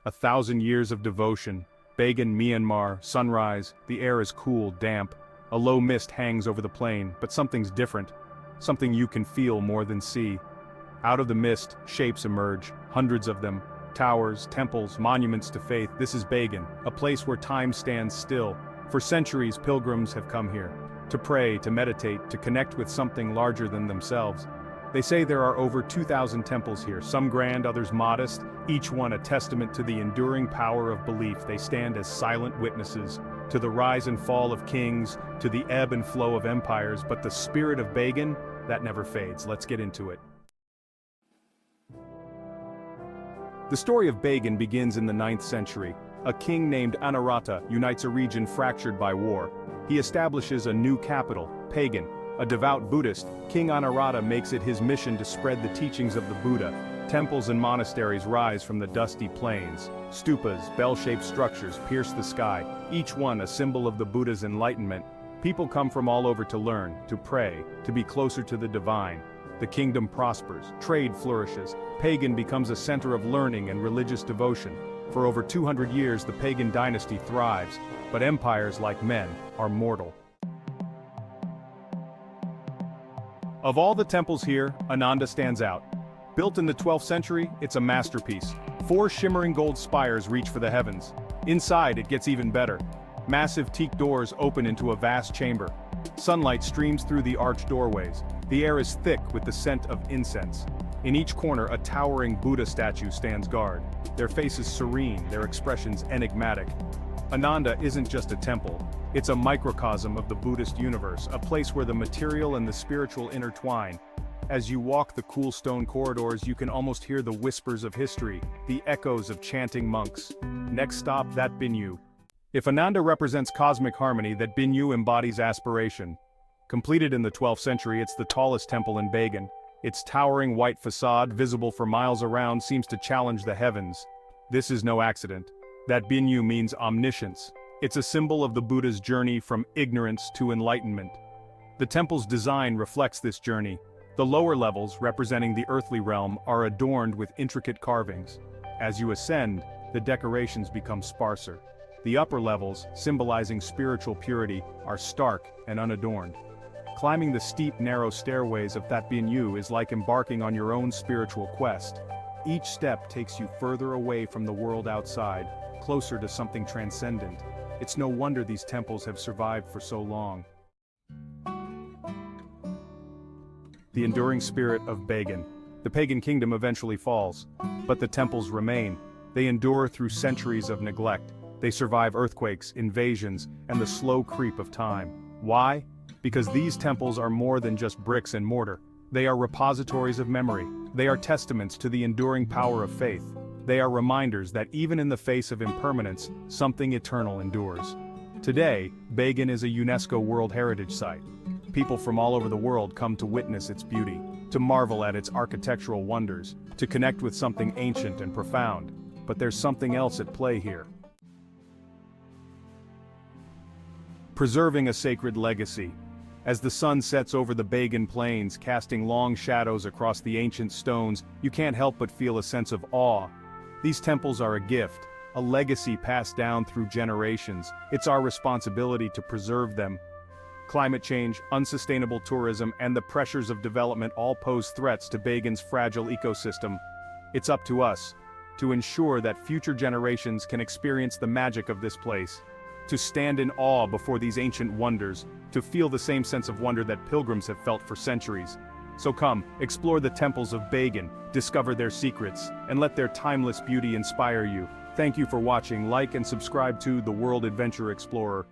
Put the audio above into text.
1,000 years of devotion. Bagan, Myanmar, sunrise, the air is cool, damp. A low mist hangs over the plain, but something's different. Something you can feel more than see. Out of the mist, shapes emerge, hundreds of them. Towers, temples, monuments to faith. This is Bagan, a place where time stands still. For centuries, pilgrims have come here. To pray, to meditate, to connect with something larger than themselves. They say there are over 2,000 temples here, some grand, others modest, each one a testament to the enduring power of belief. They stand as silent witnesses to the rise and fall of kings, to the ebb and flow of empires, but the spirit of Bagan, that never fades. Let's get into it. The story of Bagan begins in the 9th century. A king named Ananda unites a region fractured by war. He establishes a new capital, Pagan. A devout Buddhist, King Ananda makes it his mission to spread the teachings of the Buddha. Temples and monasteries rise from the dusty plains. Stupas, bell-shaped structures, pierce the sky, each one a symbol of the Buddha's enlightenment. People come from all over to learn, to pray, to be closer to the divine. The kingdom prospers, trade flourishes, Pagan becomes a center of learning and religious devotion. For over 200 years the Pagan dynasty thrives, but empires, like men, are mortal. Of all the temples here, Ananda stands out. Built in the 12th century, it's a masterpiece. 4 shimmering gold spires reach for the heavens. Inside, it gets even better. Massive teak doors open into a vast chamber. Sunlight streams through the arched doorways. The air is thick with the scent of incense. In each corner, a towering Buddha statue stands guard. Their faces serene, their expressions enigmatic. Ananda isn't just a temple. It's a microcosm of the Buddhist universe, a place where the material and the spiritual intertwine. As you walk the cool stone corridors, you can almost hear the whispers of history, the echoes of chanting monks. Next stop, that Binyu. If Ananda represents cosmic harmony, that Binyu embodies aspiration. Completed in the 12th century, it's the tallest temple in Bagan. Its towering white facade, visible for miles around, seems to challenge the heavens. This is no accident. That Binyu means omniscience. It's a symbol of the Buddha's journey from ignorance to enlightenment. The temple's design reflects this journey. The lower levels, representing the earthly realm, are adorned with intricate carvings. As you ascend, the decorations become sparser. The upper levels, symbolizing spiritual purity, are stark and unadorned. Climbing the steep, narrow stairways of That Binyu is like embarking on your own spiritual quest. Each step takes you further away from the world outside, closer to something transcendent. It's no wonder these temples have survived for so long. The enduring spirit of Bagan. The pagan kingdom eventually falls, but the temples remain. They endure through centuries of neglect. They survive earthquakes, invasions, and the slow creep of time. Why? Because these temples are more than just bricks and mortar. They are repositories of memory. They are testaments to the enduring power of faith. They are reminders that even in the face of impermanence, something eternal endures. Today, Bagan is a UNESCO World Heritage Site. People from all over the world come to witness its beauty, to marvel at its architectural wonders, to connect with something ancient and profound. But there's something else at play here. Preserving a sacred legacy. As the sun sets over the Bagan plains, casting long shadows across the ancient stones, you can't help but feel a sense of awe. These temples are a gift, a legacy passed down through generations. It's our responsibility to preserve them. Climate change, unsustainable tourism, and the pressures of development all pose threats to Bagan's fragile ecosystem. It's up to us to ensure that future generations can experience the magic of this place, to stand in awe before these ancient wonders, to feel the same sense of wonder that pilgrims have felt for centuries. So come, explore the temples of Bagan, discover their secrets, and let their timeless beauty inspire you. Thank you for watching. Like and subscribe to The World Adventure Explorer.